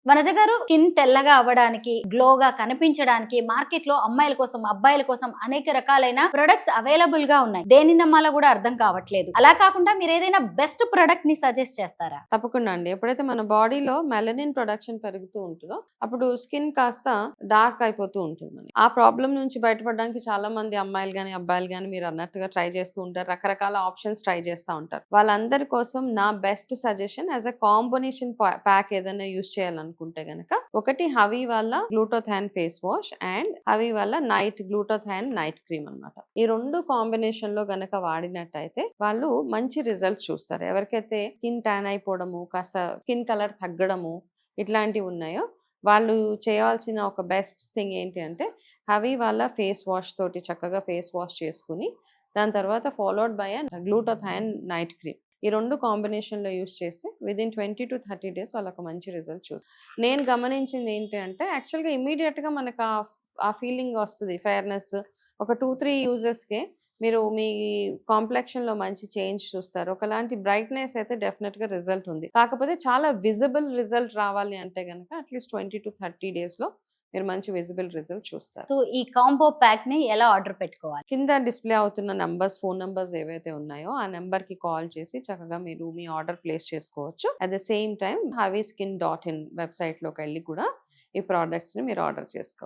వనజ గారు, స్కిన్ తెల్లగా అవ్వడానికి, గ్లోగా కనిపించడానికి మార్కెట్ లో అమ్మాయిల కోసం, అబ్బాయిల కోసం అనేక రకాలైన ప్రొడక్ట్స్ అవైలబుల్ గా ఉన్నాయి. దేని నమ్మాలో కూడా అర్థం కావట్లేదు. అలా కాకుండా మీరు ఏదైనా బెస్ట్ ప్రొడక్ట్ ని సజెస్ట్ చేస్తారా? తప్పకుండా అండి. ఎప్పుడైతే మన బాడీలో మెలనిన్ ప్రొడక్షన్ పెరుగుతూ ఉంటుందో అప్పుడు స్కిన్ కాస్త డార్క్ అయిపోతూ ఉంటుంది మనకి. ఆ ప్రాబ్లం నుంచి బయటపడడానికి చాలా మంది అమ్మాయిలు గాని అబ్బాయిలు గాని మీరు అన్నట్టుగా ట్రై చేస్తూ ఉంటారు. రకరకాల ఆప్షన్స్ ట్రై చేస్తూ ఉంటారు. వాళ్ళందరి కోసం నా best suggestion as a combination pack ఏదైనా యూస్ చేయాలనుకుంటే గనక ఒకటి హవీ వాళ్ళ గ్లూటోథాన్ ఫేస్ వాష్ అండ్ హవీ వాళ్ళ నైట్ గ్లూటోథాన్ నైట్ క్రీమ్ అన్నమాట. ఈ రెండు కాంబినేషన్ లో గనక వాడినట్టయితే వాళ్ళు మంచి రిజల్ట్ చూస్తారు. ఎవరికైతే స్కిన్ ట్యాన్ అయిపోవడము, కాస్త స్కిన్ కలర్ తగ్గడము ఇట్లాంటివి ఉన్నాయో వాళ్ళు చేయాల్సిన ఒక బెస్ట్ థింగ్ ఏంటి అంటే హవీ వాళ్ళ ఫేస్ వాష్ తోటి చక్కగా ఫేస్ వాష్ చేసుకుని దాని తర్వాత ఫాలోడ్ బై గ్లూటోథాన్ నైట్ క్రీమ్. ఈ రెండు కాంబినేషన్లో యూస్ చేస్తే విదిన్ 20 to 30 days వాళ్ళకు మంచి రిజల్ట్ చూస్తారు. నేను గమనించింది ఏంటి అంటే యాక్చువల్గా ఇమీడియట్గా మనకు ఆ ఫీలింగ్ వస్తుంది, ఫెయిర్నెస్. ఒక 2-3 యూజెస్కే మీరు మీ కాంప్లెక్షన్లో మంచి చేంజ్ చూస్తారు. ఒకలాంటి బ్రైట్నెస్ అయితే డెఫినెట్గా రిజల్ట్ ఉంది. కాకపోతే చాలా విజిబుల్ రిజల్ట్ రావాలి అంటే కనుక అట్లీస్ట్ 20 to 30 daysలో మీరు మంచి విజిబుల్ రిజల్ట్ చూస్తారు. సో ఈ కాంబో ప్యాక్ ని ఎలా ఆర్డర్ పెట్టుకోవాలి? కింద డిస్ప్లే అవుతున్న నంబర్స్, ఫోన్ నంబర్స్ ఏవైతే ఉన్నాయో ఆ నెంబర్ కి కాల్ చేసి చక్కగా మీరు మీ ఆర్డర్ ప్లేస్ చేసుకోవచ్చు. At the same time HaviSkin.in website లోకి వెళ్ళి కూడా ఈ ప్రోడక్ట్స్ ని మీరు ఆర్డర్ చేసుకోవచ్చు.